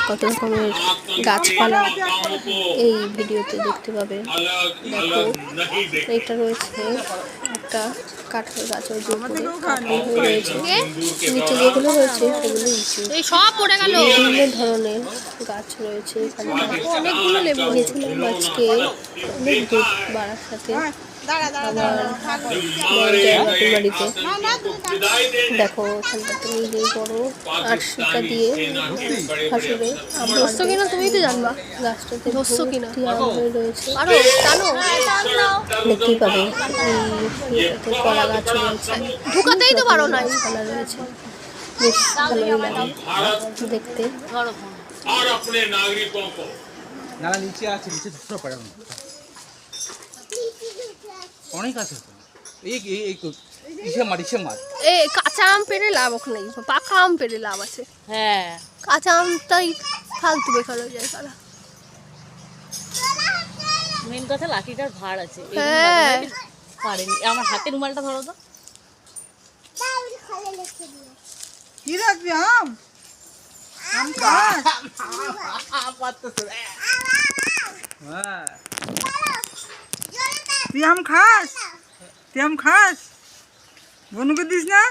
কত রকমের গাছপালা এই ভিডিওতে দেখতে পাবে। দেখো এটা রয়েছে একটা কাঁঠাল গাছ, ওই উপরে কাঁঠাল রয়েছে, নিচে যেগুলো রয়েছে সেগুলো সব পড়ে গেল। বিভিন্ন ধরনের গাছ রয়েছে এখানে, অনেকগুলো লেবু গেছিলাম আজকে অনেক দূর বারাসাতে, আবার বাপের বাড়িতে। দেখো এখানটাতে নিজেই বড় আরশিটা দিয়ে হাসুরে ধরছো কিনা তুমি তো জানবা, গাছটাতে ধরছো কিনা আম হয়ে রয়েছে, আরো জানো দেখতেই পাবে। এইটাতে কলা গাছ রয়েছে, ঢুকাতেই তো পারো না, কলা রয়েছে, বেশ ভালোই লাগে দেখতে। আর अपने नागरिकों को না নিচে আছে, নিচে ধরতে পারে না, অনেক আছে এই এই ইসে মার এই কাঁচা আম পেড়ে লাভ ওখানে, পাকা আম পেড়ে লাভ আছে। হ্যাঁ কাঁচা আমটাই ফালতু বেকার হয়ে যায় সারা। মেন কথা লাঠিটার ভার আছে, হ্যাঁ পারেনি। আমার হাতে রুমালটা ধরো তো, কি রাখবি আম আম খাস হ্যাঁ তুই আম খাস, তুই আম খাস বনুকে দিস না।